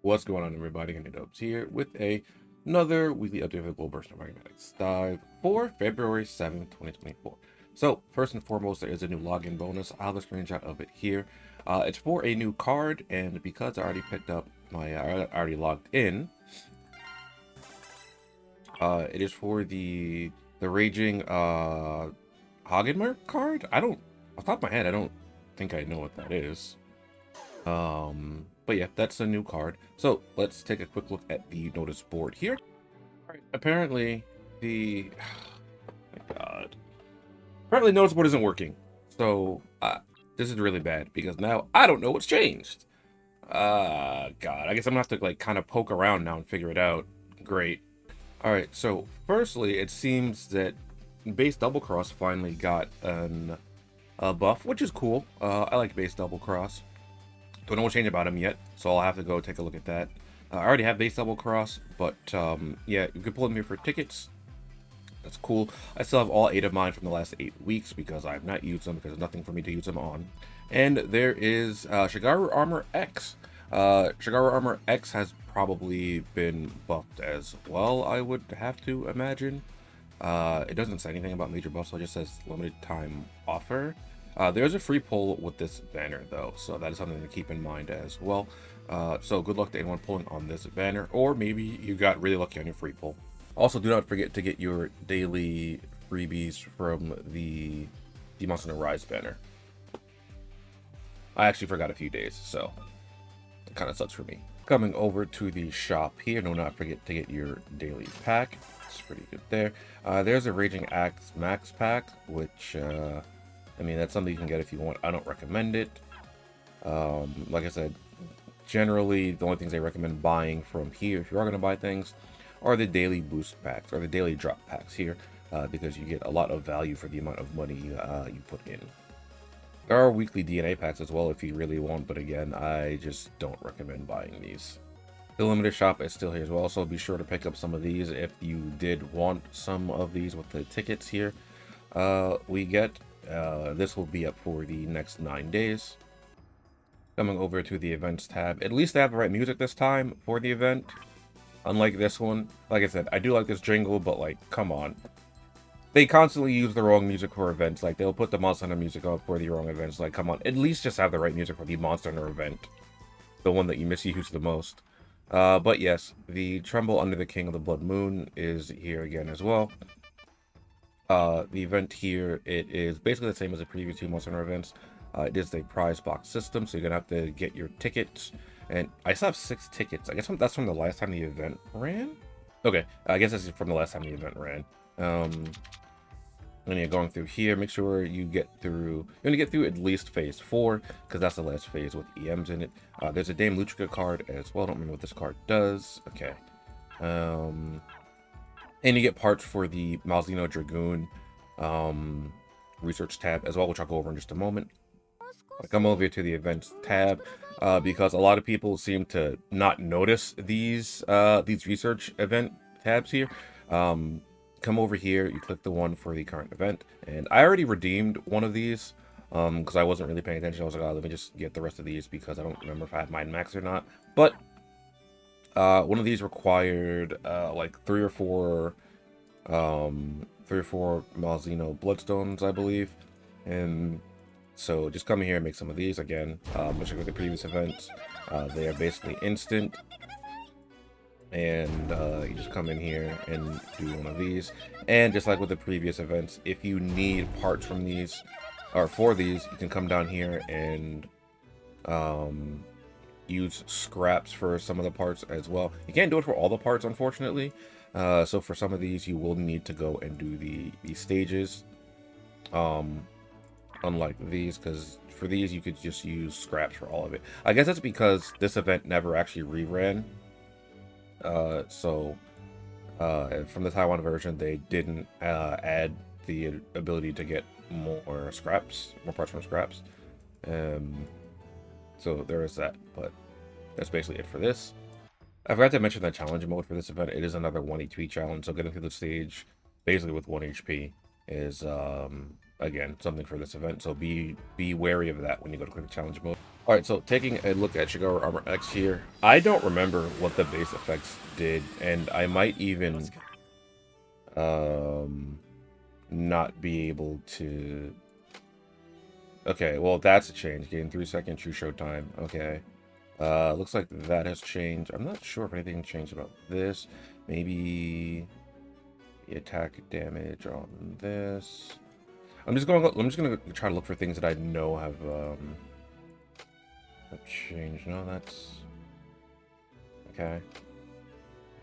What's going on, everybody? TheKennyDubz here with another weekly update of the Global Burst of Mathematics Dive for February 7th, 2024. So, first and foremost, there is a new login bonus. I'll have a screenshot of it here. It's for a new card, and because I already picked up my, I already logged in, it is for the Raging Hagenmer card. Off the top of my head, I don't think I know what that is. But yeah, that's a new card. So let's take a quick look at the notice board here. All right, apparently the oh my god, apparently notice board isn't working. So this is really bad because now I don't know what's changed. God, I guess I'm gonna have to like kind of poke around now and figure it out. Great. All right, so firstly, it seems that base double cross finally got a buff, which is cool. I like base double cross. Don't know what's changed about him yet, so I'll have to go take a look at that. I already have base double cross, but yeah, you can pull them here for tickets. That's cool. I still have all 8 of mine from the last 8 weeks because I have not used them because there's nothing for me to use them on. And there is Shagaru Armor X. Shagaru Armor X has probably been buffed as well, I would have to imagine. It doesn't say anything about major buffs, so it just says limited time offer. There's a free pull with this banner though, so that is something to keep in mind as well. So good luck to anyone pulling on this banner, or maybe you got really lucky on your free pull. Also, do not forget to get your daily freebies from the Monster Hunter Rise banner. I actually forgot a few days, so it kind of sucks for me. Coming over to the shop here, do not forget to get your daily pack. It's pretty good there. There's a Raging Axe Max pack, which I mean, that's something you can get if you want. I don't recommend it. Like I said, generally, the only things I recommend buying from here, if you are going to buy things, are the daily boost packs, or the daily drop packs here, because you get a lot of value for the amount of money you put in. There are weekly DNA packs as well if you really want, but again, I just don't recommend buying these. The limited shop is still here as well, so be sure to pick up some of these if you did want some of these with the tickets here. This will be up for the next 9 days. Coming over to the events tab, at least they have the right music this time for the event. Unlike this one, like I said, I do like this jingle, but like, come on. They constantly use the wrong music for events. Like, they'll put the Monster Hunter music up for the wrong events. Like, come on, at least just have the right music for the Monster Hunter event. The one that you misuse the most. But yes, the Tremble Under the King of the Blood Moon is here again as well. The event here, it is basically the same as the previous 2 Monster Hunter events. It is a prize box system, so you're gonna have to get your tickets. And I still have 6 tickets. I guess that's from the last time the event ran. Okay, I guess this is from the last time the event ran. And you're going through here. Make sure you get through. You're gonna get through at least phase 4 because that's the last phase with EMs in it. There's a Dame Luchika card as well. I don't remember what this card does. Okay. And you get parts for the Malzeno Dragoon research tab as well, which I'll go over in just a moment. I come over here to the events tab because a lot of people seem to not notice these research event tabs here. Come over here, you click the one for the current event, and I already redeemed one of these because I wasn't really paying attention. I was like, oh, let me just get the rest of these because I don't remember if I had mine max or not. But one of these required like 3 or 4 Malzeno Bloodstones, I believe. And so just come here and make some of these again. Much like with the previous events, they are basically instant. And you just come in here and do one of these. And just like with the previous events, if you need parts from these, or for these, you can come down here and use scraps for some of the parts as well. You can't do it for all the parts, unfortunately. So for some of these, you will need to go and do the stages. Unlike these, because for these, you could just use scraps for all of it. I guess that's because this event never actually reran. From the Taiwan version, they didn't add the ability to get more parts from scraps. So there is that, but that's basically it for this. I forgot to mention the challenge mode for this event. It is another 1 HP challenge, so getting through the stage basically with 1 HP is again something for this event. So be wary of that when you go to click the challenge mode. All right, so taking a look at Shagaru Armor X here, I don't remember what the base effects did, and I might even not be able to. Okay, well that's a change. Gain 3-second true show time. Okay. Looks like that has changed. I'm not sure if anything changed about this. Maybe the attack damage on this. I'm just gonna try to look for things that I know have changed. No, that's okay.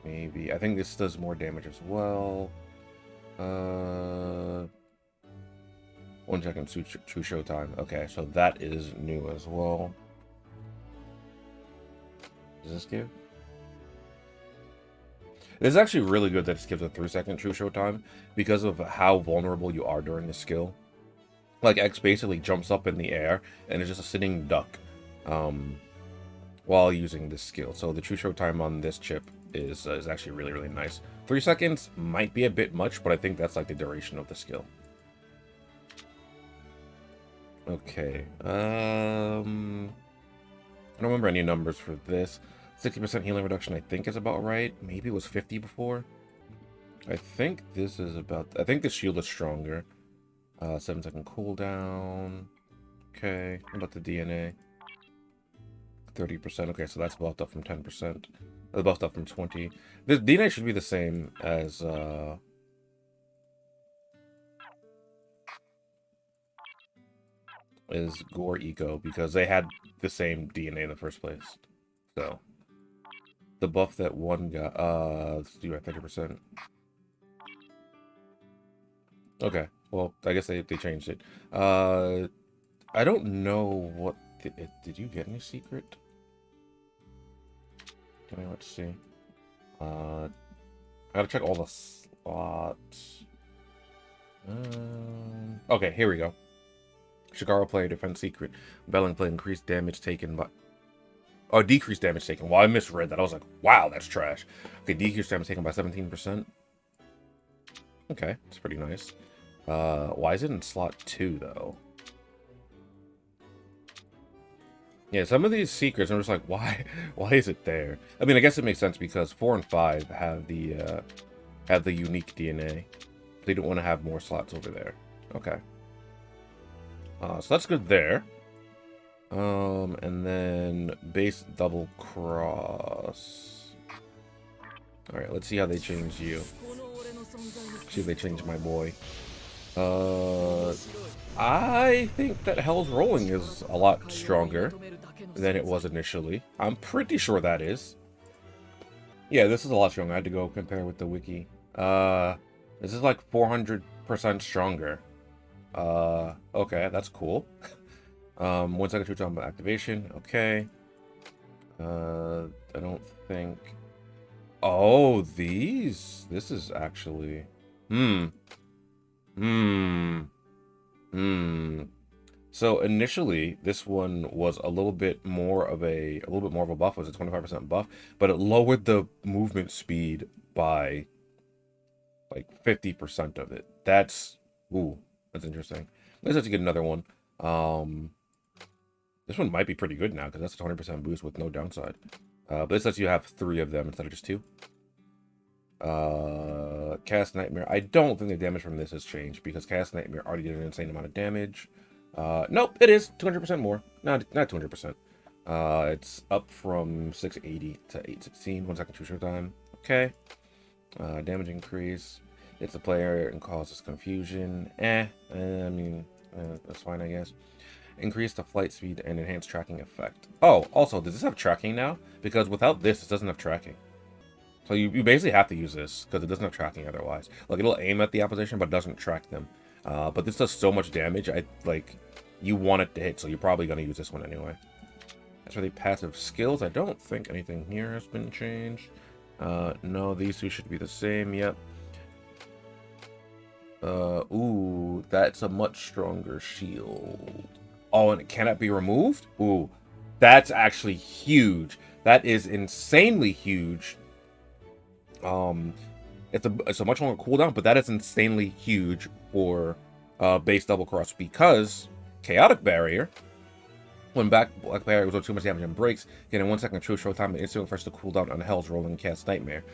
Maybe I think this does more damage as well. 1 second true show time. Okay, so that is new as well. Does this give? It's actually really good that this gives a 3-second true show time because of how vulnerable you are during the skill. Like, X basically jumps up in the air and is just a sitting duck while using this skill. So the true show time on this chip is actually really, really nice. 3 seconds might be a bit much, but I think that's like the duration of the skill. Okay. I don't remember any numbers for this. 60% healing reduction, I think, is about right. Maybe it was 50 before. I think this is about. I think the shield is stronger. 7-second cooldown. Okay. What about the DNA? 30%. Okay, so that's buffed up from 10%. Buffed up from 20. The DNA should be the same as Gore Eco because they had the same DNA in the first place. So the buff that one got, let's do at 30%. Okay, well, I guess they changed it. I don't know what did you get any secret? Let's see. I gotta check all the slots. Okay, here we go. Shagaru player defense secret. Belling play increased damage taken by. Oh, decreased damage taken. Well, I misread that. I was like, wow, that's trash. Okay, decreased damage taken by 17%. Okay, that's pretty nice. Why is it in slot 2 though? Yeah, some of these secrets, I'm just like, why is it there? I mean, I guess it makes sense because 4 and 5 have the unique DNA. They don't want to have more slots over there. Okay. So that's good there. And then base double cross. All right, let's see how they change you. See if they change my boy. I think that Hell's Rolling is a lot stronger than it was initially. I'm pretty sure that is. Yeah, this is a lot stronger. I had to go compare with the wiki. This is like 400% stronger. Okay, that's cool. 1 second true time activation. Okay. I don't think. Oh, these. This is actually. So initially, this one was a little bit more of a buff. It was a 25% buff, but it lowered the movement speed by like 50% of it. That's interesting. Let's have to get another one. This one might be pretty good now because that's a 20% boost with no downside. But this lets you have 3 of them instead of just 2. Cast Nightmare. I don't think the damage from this has changed because Cast Nightmare already did an insane amount of damage. Nope, it is 200% more. Not 200%. It's up from 680 to 816. 1 second true show time. Okay. Damage increase. It's a player and causes confusion. I mean, that's fine, I guess. Increase the flight speed and enhance tracking effect. Oh, also, does this have tracking now? Because without this, it doesn't have tracking. So you basically have to use this because it doesn't have tracking otherwise. Like, it'll aim at the opposition, but it doesn't track them. But this does so much damage, you want it to hit, so you're probably going to use this one anyway. As for the passive skills, I don't think anything here has been changed. No, these two should be the same, yep. Ooh, that's a much stronger shield. Oh, and it cannot be removed? Ooh, that's actually huge. That is insanely huge. It's a much longer cooldown, but that is insanely huge for base double cross because Chaotic Barrier When Black Barrier was on too much damage and breaks, getting 1 second true short time and instantly first to cooldown on Hell's Rolling Cast Nightmare.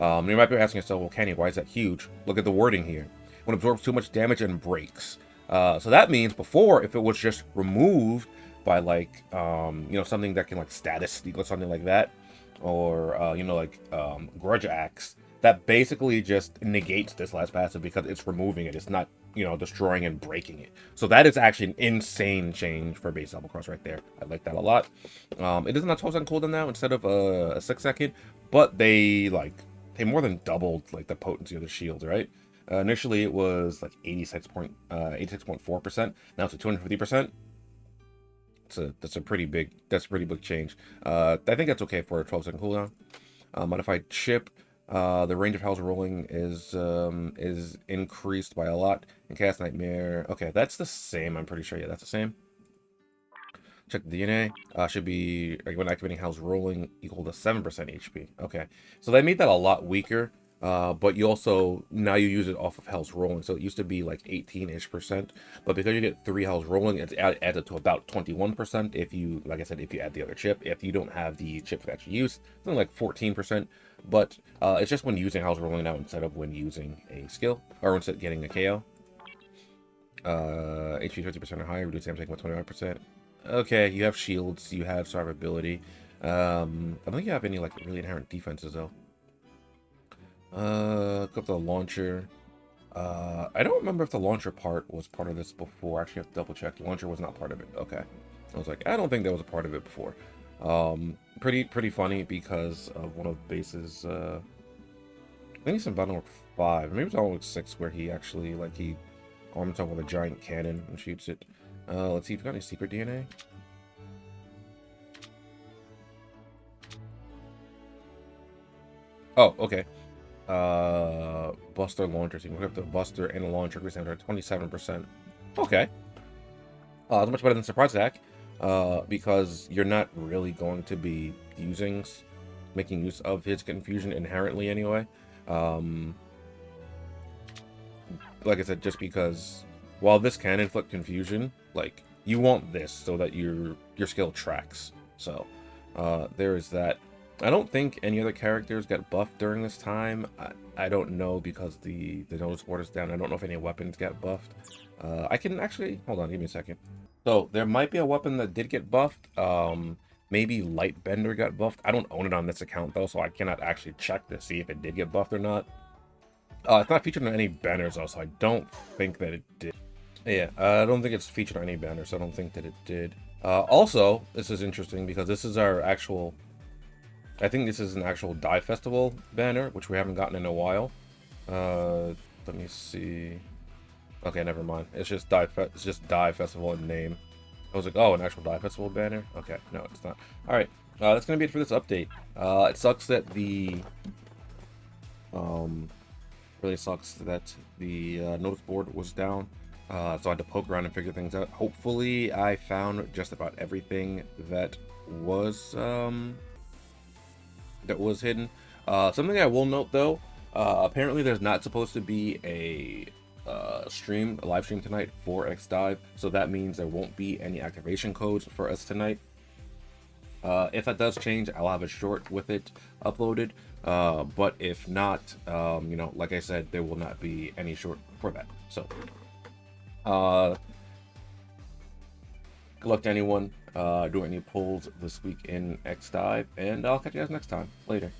You might be asking yourself, well, Kenny, why is that huge? Look at the wording here. When absorbs too much damage and breaks. So that means before, if it was just removed by like, something that can like status steal or something like that, or, Grudge Axe, that basically just negates this last passive because it's removing it. It's not, destroying and breaking it. So that is actually an insane change for base Double Cross right there. I like that a lot. It isn't a 12-second cooldown now instead of a 6-second, but they more than doubled like the potency of the shield, right? Initially it was like 86.4%. Now it's at 250%. That's a pretty big change. I think that's okay for a 12-second cooldown. Modified chip. The range of Hell's Rolling is increased by a lot. And Cast Nightmare. Okay, that's the same. I'm pretty sure. Yeah, that's the same. Check the DNA. Should be when activating Hell's Rolling equal to 7% HP. Okay, so they made that a lot weaker. But you also now you use it off of Hell's Rolling, so it used to be like 18-ish%. But because you get 3 Hell's Rolling, it's added to about 21%. If you, like I said, if you add the other chip, if you don't have the chip that you use, something like 14%. But it's just when using Hell's Rolling now instead of when using a skill or instead getting a KO. HP 50% or higher, reduce damage taken by 25%. Okay, you have shields, you have survivability. I don't think you have any like really inherent defenses though. Go up to the launcher. I don't remember if the launcher part was part of this before. Actually, I have to double check. The launcher was not part of it. Okay. I was like, I don't think that was a part of it before. Pretty funny because of one of the bases. I think it's in Battle Arc 5. Maybe it's Battle Arc 6 where he actually, he arms up with a giant cannon and shoots it. Let's see if we got any secret DNA. Oh, okay. Buster launcher. So you can hook up the Buster and a launcher. We are 27%. Okay. It's much better than Surprise Attack. Because you're not really going to be making use of his confusion inherently anyway. Like I said, just because while this can inflict confusion, you want this so that your skill tracks. So there is that. I don't think any other characters get buffed during this time. I don't know because the notice board is down. I don't know if any weapons get buffed. I can actually hold on, give me a second. So there might be a weapon that did get buffed. Maybe Light Bender got buffed. I don't own it on this account though, so I cannot actually check to see if it did get buffed or not. It's not featured on any banners though, so I don't think that it did. Yeah, I don't think it's featured on any banners, so I don't think that it did. Also, this is interesting because this is our actual... I think this is an actual Die Festival banner, which we haven't gotten in a while. Let me see. Okay, never mind. It's just Die Festival in name. I was like, oh, an actual Die Festival banner? Okay, no, it's not. All right, that's gonna be it for this update. It sucks that really sucks that the notice board was down. So I had to poke around and figure things out. Hopefully, I found just about everything that was hidden. Something I will note though, apparently there's not supposed to be a live stream tonight for X Dive, so that means there won't be any activation codes for us tonight. If that does change, I'll have a short with it uploaded, but if not, like I said, there will not be any short for that. So good luck to anyone doing any pulls this week in X Dive, and I'll catch you guys next time. Later.